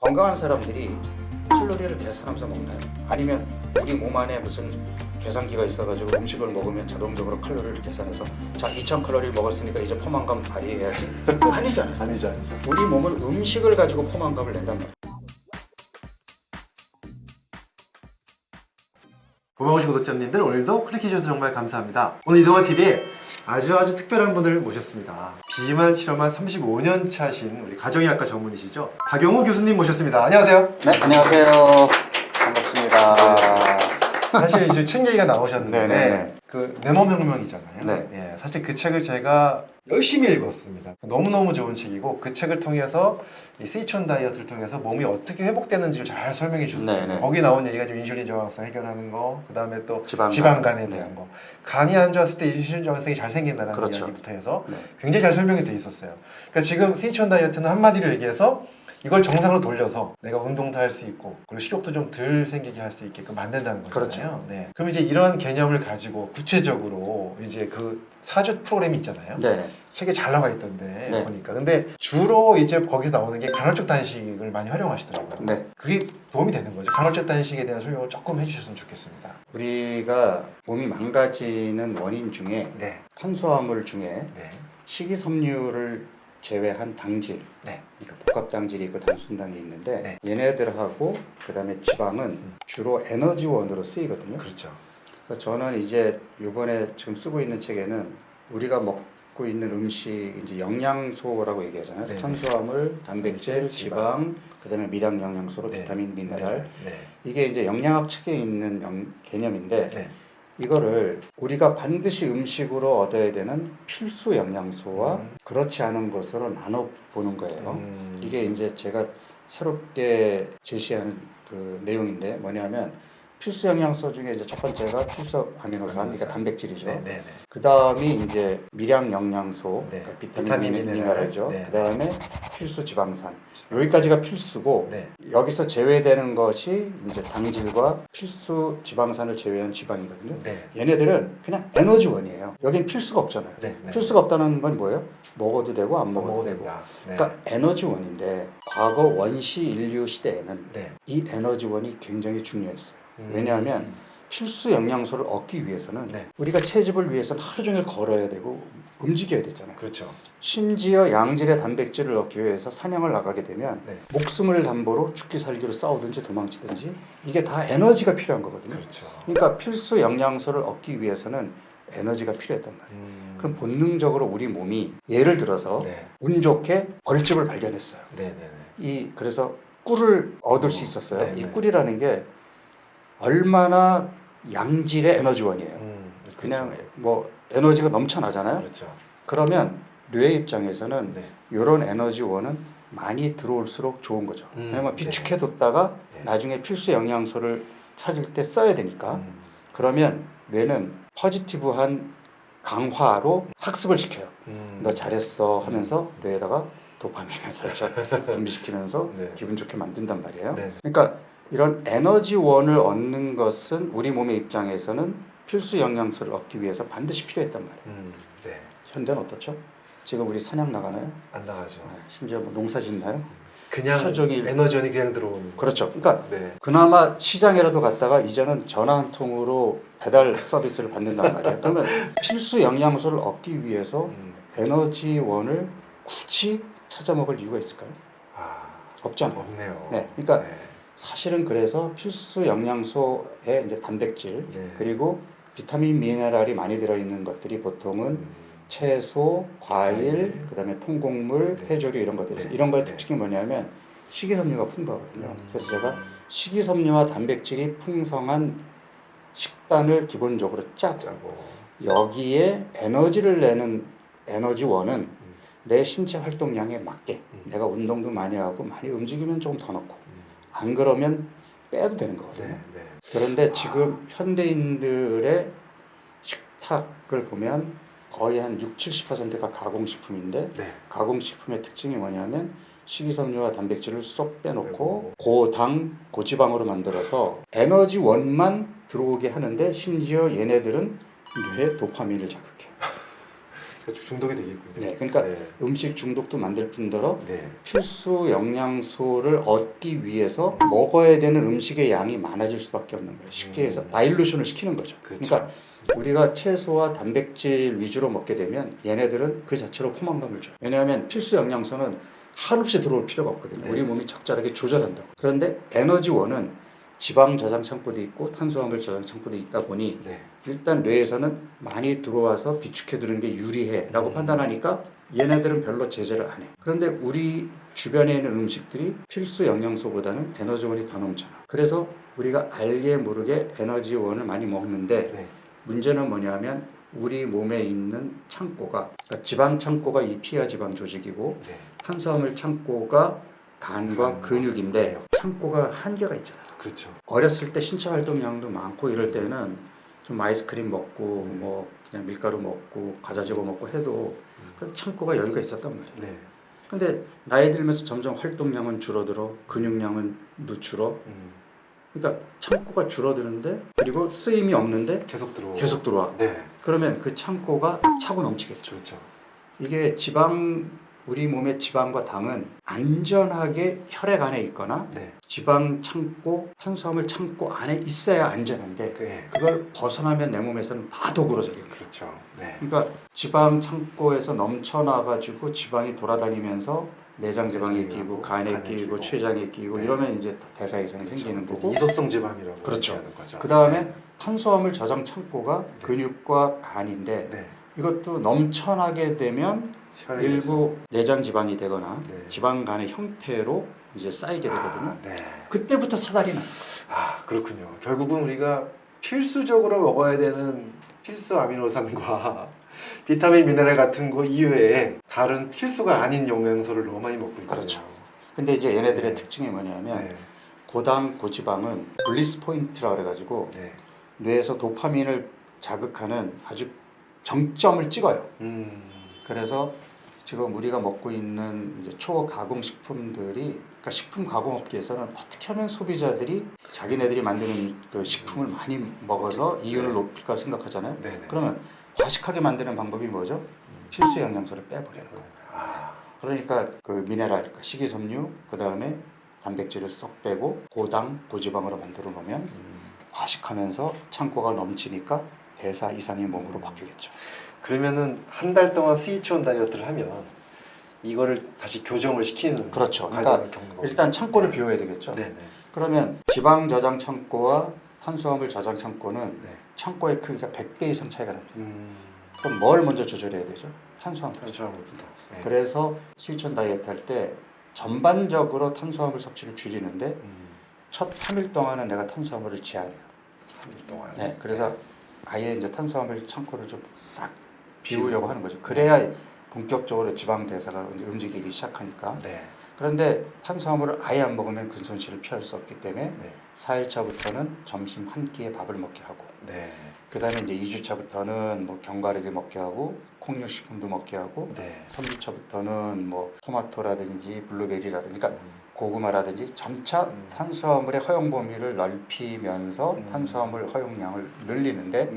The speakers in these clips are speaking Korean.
건강한 사람들이 칼로리를 계산하면서 먹나요? 아니면 우리 몸 안에 무슨 계산기가 있어가지고 음식을 먹으면 자동적으로 칼로리를 계산해서 자 2000칼로리 먹었으니까 이제 포만감 발휘해야지? 아니잖아요. 아니죠. 우리 몸은 음식을 가지고 포만감을 낸단 말이에요. 고마우신 구독자님들, 오늘도 클릭해주셔서 정말 감사합니다. 오늘 이동환TV에 아주 특별한 분을 모셨습니다. 비만 치료만 35년 차신 우리 가정의학과 전문의시죠, 박용우 교수님 모셨습니다. 안녕하세요. 네, 안녕하세요. 반갑습니다. 사실 이제 책 얘기가 나오셨는데 네네. 그 내 몸 혁명이잖아요. 네. 예, 사실 그 책을 제가 열심히 읽었습니다. 너무너무 좋은 책이고, 그 책을 통해서 이 스위치온 다이어트를 통해서 몸이 어떻게 회복되는지를 잘 설명해 주셨어요. 네네. 거기 나온 얘기가 좀 인슐린 저항성 해결하는 거, 그 다음에 또 지방간. 지방간에 대한 네. 거, 간이 안 좋았을 때 인슐린 저항성이 잘 생긴다는 그렇죠. 이야기부터 해서 네. 굉장히 잘 설명이 돼 있었어요. 그러니까 지금 스위치온 다이어트는 한마디로 얘기해서 이걸 정상으로 돌려서 내가 운동도 할 수 있고, 그리고 식욕도 좀 덜 생기게 할 수 있게끔 만든다는 거잖아요. 그렇죠. 네. 그럼 이제 이러한 개념을 가지고 구체적으로 이제 그 4주 프로그램이 있잖아요. 네. 책에 잘 나와 있던데 네. 보니까. 근데 주로 이제 거기서 나오는 게 간헐적 단식을 많이 활용하시더라고요. 네. 그게 도움이 되는 거죠. 간헐적 단식에 대한 설명을 조금 해주셨으면 좋겠습니다. 우리가 몸이 망가지는 원인 중에 네. 탄수화물 중에 네. 식이섬유를 제외한 당질, 네. 그러니까 복합당질이 있고 단순당이 있는데 네. 얘네들하고 그 다음에 지방은 주로 에너지원으로 쓰이거든요. 그렇죠. 그래서 저는 이제 이번에 지금 쓰고 있는 책에는 우리가 먹고 있는 음식 이제 영양소라고 얘기하잖아요. 네. 탄수화물, 단백질, 지방, 그 다음에 미량 영양소로 네. 비타민, 미네랄. 네. 이게 이제 영양학 책에 있는 개념인데 네. 이거를 우리가 반드시 음식으로 얻어야 되는 필수 영양소와 그렇지 않은 것으로 나눠 보는 거예요. 이게 이제 제가 새롭게 제시하는 그 내용인데 뭐냐면 필수 영양소 중에 이제 첫 번째가 필수 아미노산, 그러니까 단백질이죠. 네. 네. 그 다음이 이제 미량 영양소, 네. 그러니까 비타민, 비타민, 미네랄. 미네랄이죠. 네. 그 다음에 필수 지방산. 여기까지가 필수고 네. 여기서 제외되는 것이 이제 당질과 필수 지방산을 제외한 지방이거든요. 네. 얘네들은 그냥 에너지원이에요. 여긴 필수가 없잖아요. 네. 네. 필수가 없다는 건 뭐예요? 먹어도 되고 안 먹어도 되고. 된다. 네. 그러니까 에너지원인데 과거 원시 인류 시대에는 네. 이 에너지원이 굉장히 중요했어요. 왜냐하면 필수 영양소를 얻기 위해서는 네. 우리가 채집을 위해서는 하루 종일 걸어야 되고 움직여야 되잖아요. 그렇죠. 심지어 양질의 단백질을 얻기 위해서 사냥을 나가게 되면 네. 목숨을 담보로 죽기 살기로 싸우든지 도망치든지 이게 다 에너지가 필요한 거거든요. 그렇죠. 그러니까 필수 영양소를 얻기 위해서는 에너지가 필요했단 말이에요. 그럼 본능적으로 우리 몸이 예를 들어서 네. 운 좋게 벌집을 발견했어요. 네. 네. 그래서 꿀을 얻을 수 있었어요. 네, 이 네. 꿀이라는 게 얼마나 양질의 에너지원이에요. 그냥 뭐 에너지가 넘쳐나잖아요. 그렇죠. 그러면 뇌 입장에서는 네. 이런 에너지원은 많이 들어올수록 좋은 거죠. 왜냐면 비축해뒀다가 네. 나중에 필수 영양소를 찾을 때 써야 되니까. 그러면 뇌는 포지티브한 강화로 학습을 시켜요. 너 잘했어 하면서 뇌에다가 도파민을 살짝 분비시키면서 네. 기분 좋게 만든단 말이에요. 네. 그러니까 이런 에너지원을 얻는 것은 우리 몸의 입장에서는 필수 영양소를 얻기 위해서 반드시 필요했단 말이에요. 네. 현대는 어떻죠? 지금 우리 사냥 나가나요? 안 나가죠. 심지어 뭐 농사 짓나요? 그냥 하루 종일 에너지원이 그냥 들어오는. 그렇죠. 그러니까 네. 그나마 시장이라도 갔다가 이제는 전화 한 통으로 배달 서비스를 받는단 말이에요. 그러면 필수 영양소를 얻기 위해서 에너지원을 굳이 찾아 먹을 이유가 있을까요? 없잖아요. 없네요. 네, 그러니까 사실은 그래서 필수 영양소에 이제 단백질 네. 그리고 비타민, 미네랄이 많이 들어있는 것들이 보통은 채소, 과일, 그다음에 통곡물, 네. 해조류 이런 것들이 네. 이런 거의 네. 특징이 뭐냐면 식이섬유가 풍부하거든요. 그래서 제가 식이섬유와 단백질이 풍성한 식단을 기본적으로 짜고 여기에 에너지를 내는 에너지원은 내 신체 활동량에 맞게 내가 운동도 많이 하고 많이 움직이면 좀 더 넣고 안 그러면 빼도 되는 거거든요. 네. 그런데 지금 현대인들의 식탁을 보면 거의 한 60-70%가 가공식품인데 네. 가공식품의 특징이 뭐냐면 식이섬유와 단백질을 쏙 빼놓고 고당, 고지방으로 만들어서 에너지원만 들어오게 하는데 심지어 얘네들은 뇌에 도파민을 자극해요. 그렇죠. 중독이 되겠군요. 네, 그러니까 네. 음식 중독도 만들 뿐더러 네. 필수 영양소를 얻기 위해서 먹어야 되는 음식의 양이 많아질 수밖에 없는 거예요. 쉽게 해서 다일루션을 시키는 거죠. 그렇죠. 그러니까 우리가 채소와 단백질 위주로 먹게 되면 얘네들은 그 자체로 포만감을 줘요. 왜냐하면 필수 영양소는 한없이 들어올 필요가 없거든요. 네. 우리 몸이 적절하게 조절한다고. 그런데 에너지원은 지방 저장 창고도 있고 탄수화물 저장 창고도 있다 보니 네. 일단 뇌에서는 많이 들어와서 비축해두는 게 유리해라고 판단하니까 얘네들은 별로 제재를 안 해. 그런데 우리 주변에 있는 음식들이 필수 영양소보다는 에너지원이 더 넘쳐나. 그래서 우리가 알게 모르게 에너지원을 많이 먹는데 네. 문제는 뭐냐면 우리 몸에 있는 창고가 그러니까 지방 창고가 이 피하 지방 조직이고 네. 탄수화물 창고가 간과 간, 근육인데 창고가 한계가 있잖아요. 그렇죠. 어렸을 때 신체 활동량도 많고 이럴 때는 좀 아이스크림 먹고 뭐 그냥 밀가루 먹고 과자 집어 먹고 해도 그래서 창고가 여유가 있었단 말이에요. 네. 근데 나이 들면서 점점 활동량은 줄어들어 근육량은 줄어. 그러니까 창고가 줄어드는데 그리고 쓰임이 없는데 계속 들어와. 네. 그러면 그 창고가 차고 넘치겠죠. 그렇죠. 이게 우리 몸의 지방과 당은 안전하게 혈액 안에 있거나 네. 지방 창고, 탄수화물 창고 안에 있어야 안전한데 네. 그걸 벗어나면 내 몸에서는 다 도구로적인 거예요. 그렇죠. 네. 그러니까 지방 창고에서 넘쳐나가지고 지방이 돌아다니면서 내장 지방에 끼고 간에 끼고 췌장에 끼고 네. 이러면 이제 대사 이상이 그렇죠. 생기는 거고 이소성 지방이라고 그렇죠. 얘기하는 거죠. 그 다음에 탄수화물 저장 창고가 네. 근육과 간인데 네. 이것도 넘쳐나게 되면 혈액에서. 일부 내장 지방이 되거나 네. 지방간의 형태로 이제 쌓이게 되거든요. 네. 그때부터 사달이 나. 아, 그렇군요. 결국은 우리가 필수적으로 먹어야 되는 필수 아미노산과 비타민, 미네랄 같은 거 이외에 다른 필수가 아닌 영양소를 너무 많이 먹고 있거든요. 그렇죠. 근데 이제 얘네들의 네. 특징이 뭐냐면 네. 고당, 고지방은 블리스 포인트라 그래가지고 네. 뇌에서 도파민을 자극하는 아주 정점을 찍어요. 그래서 지금 우리가 먹고 있는 이제 초가공 식품들이 그러니까 식품 가공업계에서는 어떻게 하면 소비자들이 자기네들이 만드는 그 식품을 많이 먹어서 이윤을 높일까 생각하잖아요. 네네. 그러면 과식하게 만드는 방법이 뭐죠? 필수 영양소를 빼버리는 거예요. 아, 그러니까 그 미네랄, 그러니까 식이섬유, 그 다음에 단백질을 쏙 빼고 고당, 고지방으로 만들어 놓으면 과식하면서 창고가 넘치니까 대사 이상의 몸으로 바뀌겠죠. 그러면은 한 달 동안 스위치온 다이어트를 하면 이거를 다시 교정을 시키는 그렇죠. 과정을 그러니까 겪는 거죠. 일단 창고를 비워야 되겠죠. 네네. 그러면 지방 저장 창고와 탄수화물 저장 창고는 네. 창고의 크기가 100배 이상 차이가 납니다. 그럼 뭘 먼저 조절해야 되죠? 탄수화물. 탄수화물부터. 네. 그래서 스위치온 다이어트 할 때 전반적으로 탄수화물 섭취를 줄이는데 첫 3일 동안은 내가 탄수화물을 제한해요. 3일 동안. 네, 그래서 아예 이제 탄수화물 창고를 좀 싹 비우려고 하는 거죠. 그래야 본격적으로 지방 대사가 이제 움직이기 시작하니까. 네. 그런데 탄수화물을 아예 안 먹으면 근손실을 피할 수 없기 때문에 네. 4일차부터는 점심 한 끼에 밥을 먹게 하고 네. 그다음에 이제 2주차부터는 뭐 견과류를 먹게 하고 콩류식품도 먹게 하고 네. 3주차부터는 뭐 토마토라든지 블루베리라든지 그러니까 고구마라든지 점차 탄수화물의 허용 범위를 넓히면서 탄수화물 허용량을 늘리는데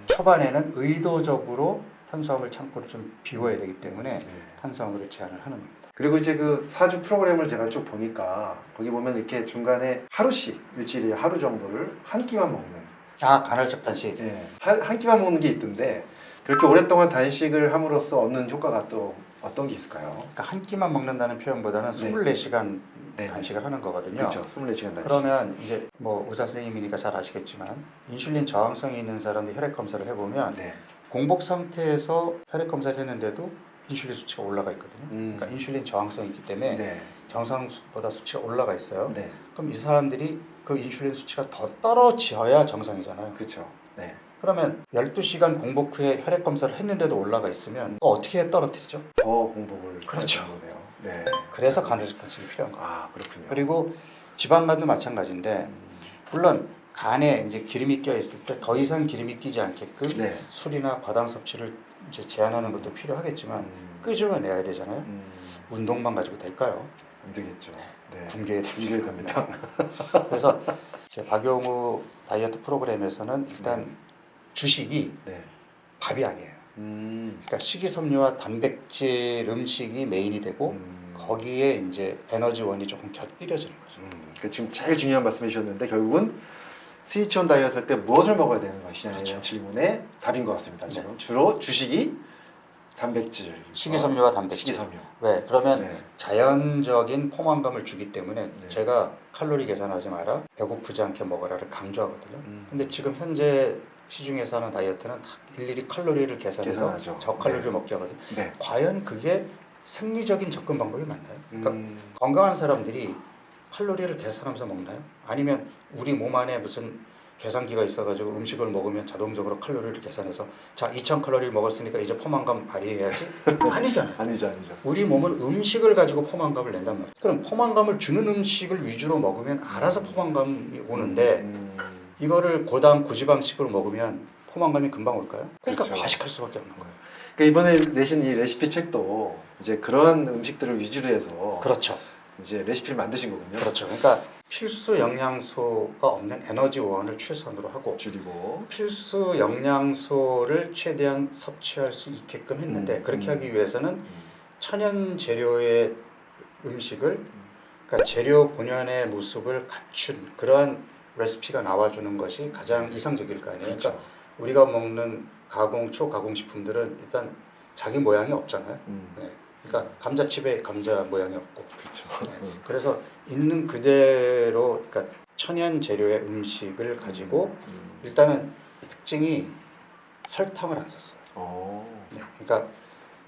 초반에는 의도적으로 탄수화물 창고를 좀 비워야 되기 때문에 네. 탄수화물을 제한을 하는 겁니다. 그리고 이제 그 4주 프로그램을 제가 쭉 보니까 거기 보면 이렇게 중간에 하루씩 일주일에 하루 정도를 한 끼만 먹는 간헐적 단식. 네. 한 끼만 먹는 게 있던데 그렇게 오랫동안 단식을 함으로써 얻는 효과가 또 어떤 게 있을까요? 그러니까 한 끼만 먹는다는 표현보다는 네. 24시간 네. 단식을 하는 거거든요. 그렇죠. 24시간 단식. 그러면 이제 뭐 의사 선생님이니까 잘 아시겠지만 인슐린 저항성이 있는 사람들 혈액 검사를 해보면 네. 공복 상태에서 혈액 검사를 했는데도 인슐린 수치가 올라가 있거든요. 그러니까 인슐린 저항성이 있기 때문에 네. 정상보다 수치가 올라가 있어요. 네. 그럼 이 사람들이 그 인슐린 수치가 더 떨어져야 정상이잖아요. 그렇죠. 네. 그러면 12시간 공복 후에 혈액 검사를 했는데도 올라가 있으면 어떻게 떨어뜨리죠? 더 공복을 그렇죠. 해야 되는 거네요. 네. 그래서 간헐적 단식이 필요한 거예요. 아, 그렇군요. 그리고 지방간도 마찬가지인데 물론 간에 이제 기름이 껴 있을 때 더 이상 기름이 끼지 않게끔 네. 술이나 과당 섭취를 이제 제한하는 것도 필요하겠지만 끄집어내야 되잖아요. 운동만 가지고 될까요? 안 되겠죠. 네. 굶겨야 굶겨야 됩니다. 그래서 제 박용우 다이어트 프로그램에서는 일단 주식이 네. 밥이 아니에요. 그러니까 식이섬유와 단백질 음식이 메인이 되고 거기에 이제 에너지원이 조금 곁들여지는 거죠. 그러니까 지금 제일 중요한 말씀해 주셨는데 결국은 스위치온 다이어트 할 때 무엇을 먹어야 되는 것이냐에 그렇죠. 대한 질문에 답인 것 같습니다. 지금 네. 주로 주식이 단백질, 식이섬유와 단백질. 식이섬유. 왜? 그러면 네. 자연적인 포만감을 주기 때문에 네. 제가 칼로리 계산하지 마라, 배고프지 않게 먹어라를 강조하거든요. 음. 근데 지금 현재 시중에서 하는 다이어트는 다 일일이 칼로리를 계산해서 계산하죠. 저칼로리를 네. 먹게 하거든요. 네. 과연 그게 생리적인 접근 방법이 맞나요? 그러니까 음. 건강한 사람들이 칼로리를 계산하면서 먹나요? 아니면 우리 몸 안에 무슨 계산기가 있어가지고 음식을 먹으면 자동적으로 칼로리를 계산해서 자 2000칼로리 먹었으니까 이제 포만감 발휘해야지? 아니잖아요. 아니죠, 아니죠. 우리 몸은 음식을 가지고 포만감을 낸단 말이에요. 그럼 포만감을 주는 음식을 위주로 먹으면 알아서 포만감이 오는데 이거를 고당 고지방식으로 먹으면 포만감이 금방 올까요? 그러니까 그렇죠. 과식할 수밖에 없는 거예요. 그러니까 이번에 내신 이 레시피 책도 이제 그런 음식들을 위주로 해서 그렇죠. 이제 레시피를 만드신 거군요. 그렇죠. 그러니까 필수 영양소가 없는 에너지원을 최선으로 하고 줄이고. 필수 영양소를 최대한 섭취할 수 있게끔 했는데 그렇게 하기 위해서는 천연 재료의 음식을 그러니까 재료 본연의 모습을 갖춘 그러한 레시피가 나와주는 것이 가장 이상적일 거 아니에요. 그렇죠. 그러니까 우리가 먹는 가공, 초가공 식품들은 일단 자기 모양이 없잖아요. 네. 그러니까 감자칩에 감자 모양이 없고. 그렇죠. 네. 그래서 있는 그대로 그러니까 천연 재료의 음식을 가지고 일단은 특징이 설탕을 안 썼어요. 네. 그러니까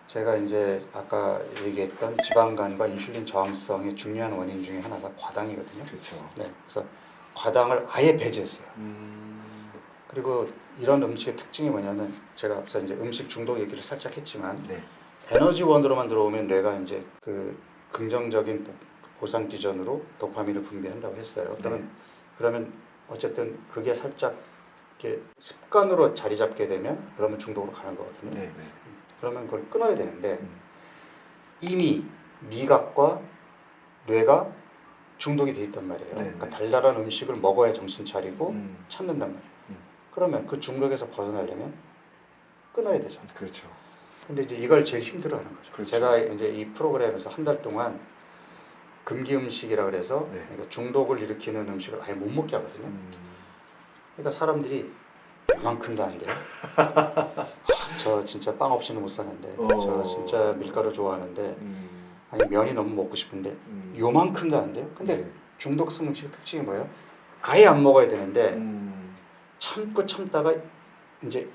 제가 이제 아까 얘기했던 지방간과 인슐린 저항성의 중요한 원인 중에 하나가 과당이거든요. 그렇죠. 네. 그래서 과당을 아예 배제했어요. 그리고 이런 음식의 특징이 뭐냐면 제가 앞서 이제 음식 중독 얘기를 살짝 했지만 네. 에너지원으로만 들어오면 뇌가 이제 그 긍정적인 보상 기전으로 도파민을 분비한다고 했어요. 그러면 어쨌든 그게 살짝 이렇게 습관으로 자리 잡게 되면 그러면 중독으로 가는 거거든요. 네. 네. 그러면 그걸 끊어야 되는데 이미 미각과 뇌가 중독이 돼 있단 말이에요. 네, 그러니까 네. 달달한 음식을 먹어야 정신 차리고 찾는단 말이에요. 음. 그러면 그 중독에서 벗어나려면 끊어야 되잖아요. 그렇죠. 근데 이제 이걸 제일 힘들어하는 거죠. 그렇죠. 제가 이제 이 프로그램에서 한 달 동안 금기 음식이라 그래서 네. 그러니까 중독을 일으키는 음식을 아예 못 먹게 하거든요. 그러니까 사람들이 이만큼도 안 돼요. 저 진짜 빵 없이는 못 사는데, 저 진짜 밀가루 좋아하는데, 아니 면이 너무 먹고 싶은데 요만큼도 안 돼요. 근데 네. 중독성 음식 특징이 뭐예요? 아예 안 먹어야 되는데 참고 참다가 이제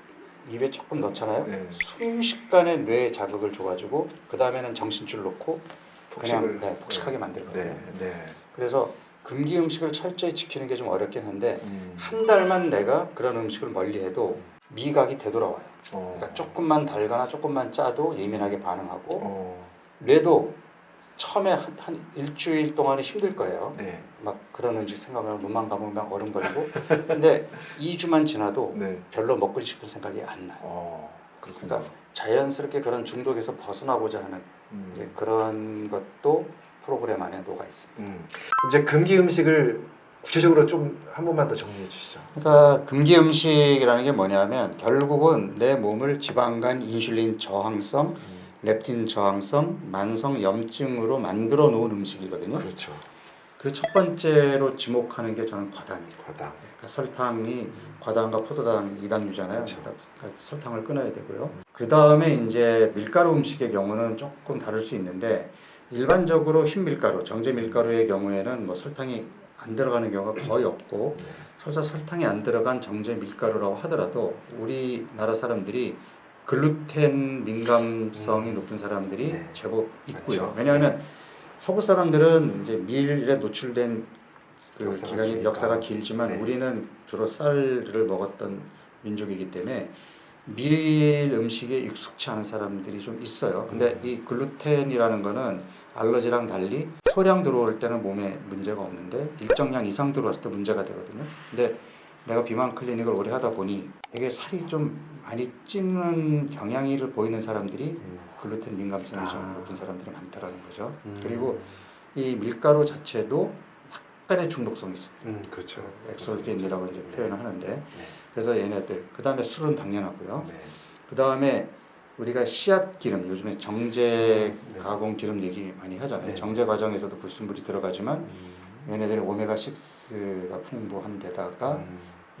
입에 조금 넣잖아요. 네. 순식간에 뇌에 자극을 줘가지고 그 다음에는 정신줄 놓고 그냥 폭식을 폭식하게 만들거든요. 네. 네. 그래서 금기 음식을 철저히 지키는 게 좀 어렵긴 한데 한 달만 내가 그런 음식을 멀리해도 미각이 되돌아와요. 그러니까 조금만 달거나 조금만 짜도 예민하게 반응하고 뇌도 처음에 한 일주일 동안은 힘들 거예요. 네. 막 그런 음식 생각하면 눈만 감으면 막 얼음거리고 근데 2주만 지나도 네. 별로 먹고 싶은 생각이 안 나요. 그렇습니다. 그러니까 자연스럽게 그런 중독에서 벗어나고자 하는 이제 그런 것도 프로그램 안에 녹아 있습니다. 이제 금기 음식을 구체적으로 좀 한 번만 더 정리해 주시죠. 그러니까 금기 음식이라는 게 뭐냐면 결국은 내 몸을 지방간 인슐린 저항성, 렙틴 저항성, 만성 염증으로 만들어 놓은 음식이거든요. 그렇죠. 그 첫 번째로 지목하는 게 저는 과당이에요. 과당. 그러니까 설탕이 과당과 포도당 이당류잖아요. 그렇죠. 그러니까 설탕을 끊어야 되고요. 그 다음에 이제 밀가루 음식의 경우는 조금 다를 수 있는데 일반적으로 흰 밀가루, 정제 밀가루의 경우에는 뭐 설탕이 안 들어가는 경우가 거의 없고 설사 설탕이 안 들어간 정제 밀가루라고 하더라도 우리나라 사람들이 글루텐 민감성이 높은 사람들이 네. 제법 있고요. 그렇죠. 왜냐하면 서구 사람들은 이제 밀에 노출된 그 역사가 기간이 기니까. 역사가 길지만 네. 우리는 주로 쌀을 먹었던 민족이기 때문에 밀 음식에 익숙치 않은 사람들이 좀 있어요. 근데 이 글루텐이라는 거는 알러지랑 달리 소량 들어올 때는 몸에 문제가 없는데 일정량 이상 들어왔을 때 문제가 되거든요. 근데 내가 비만 클리닉을 오래 하다 보니 이게 살이 좀 많이 찌는 경향을 보이는 사람들이 글루텐 민감성이 좀 높은 사람들이 많다라는 거죠. 그리고 이 밀가루 자체도 약간의 중독성이 있습니다. 그렇죠. 엑솔핀이라고 이제 네. 표현을 하는데 네. 그래서 얘네들 그 다음에 술은 당연하고요. 네. 그 다음에 우리가 씨앗 기름, 요즘에 정제 네. 가공 기름 얘기 많이 하잖아요. 네. 정제 과정에서도 불순물이 들어가지만 얘네들이 오메가6가 풍부한 데다가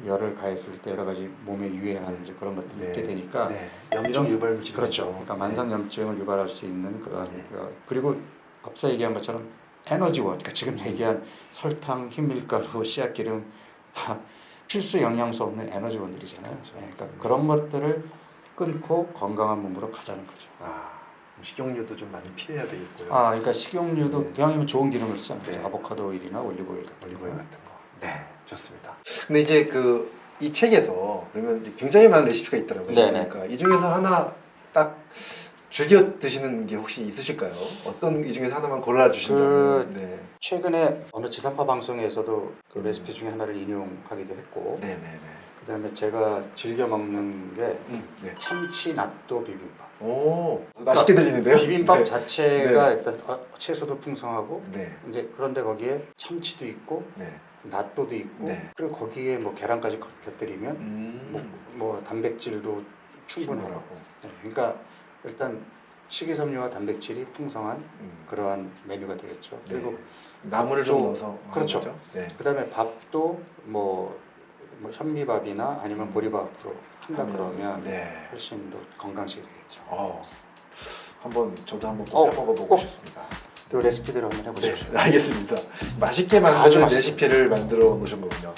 열을 가했을 때 여러 가지 몸에 유해한 이제 그런 것들이 네. 있게 되니까 네. 염증 유발 물질 그렇죠. 그러니까 만성염증을 유발할 수 있는 그런 네. 그리고 앞서 얘기한 것처럼 에너지원, 그러니까 지금 얘기한 설탕, 흰밀가루, 씨앗기름 다 필수 영양소 없는 에너지원들이잖아요. 그렇죠. 그러니까 그런 것들을 끊고 건강한 몸으로 가자는 거죠. 식용유도 좀 많이 피해야 되겠고요. 그러니까 식용유도 네. 기왕이면 좋은 기름을 쓰잖아요. 네. 아보카도 오일이나 올리브오일 같은 올리브오일 거. 같은 거. 네, 좋습니다. 근데 이제 이 책에서 그러면 이제 굉장히 많은 레시피가 있더라고요. 네네. 그러니까 이 중에서 하나 딱 즐겨 드시는 게 혹시 있으실까요? 어떤 이 중에서 하나만 골라 주신다면. 네. 최근에 어느 지상파 방송에서도 그 레시피 중에 하나를 인용하기도 했고, 네, 네, 네. 그다음에 제가 즐겨 먹는 게 네. 참치 낫또 비빔밥. 오, 맛있게 들리는데요? 비빔밥 네. 자체가 일단 채소도 풍성하고 네. 이제 그런데 거기에 참치도 있고 네. 낫또도 있고 네. 그리고 거기에 뭐 계란까지 곁들이면 뭐 단백질도 충분하고. 네, 그러니까 일단 식이섬유와 단백질이 풍성한 그러한 메뉴가 되겠죠. 네. 그리고 나물을 좀 밥도- 넣어서 하는 그렇죠. 거죠? 네. 그다음에 밥도 뭐 현미밥이나 아니면 보리밥으로 한다 그러면 네. 훨씬 더 건강식이 되겠죠. 한번 저도 한번 꼭 해먹어보고 꼭. 싶습니다. 이 레시피대로 한번 해보십시오. 네, 알겠습니다. 맛있게 아주 만드는 맛있어요. 레시피를 만들어 놓으신 거군요.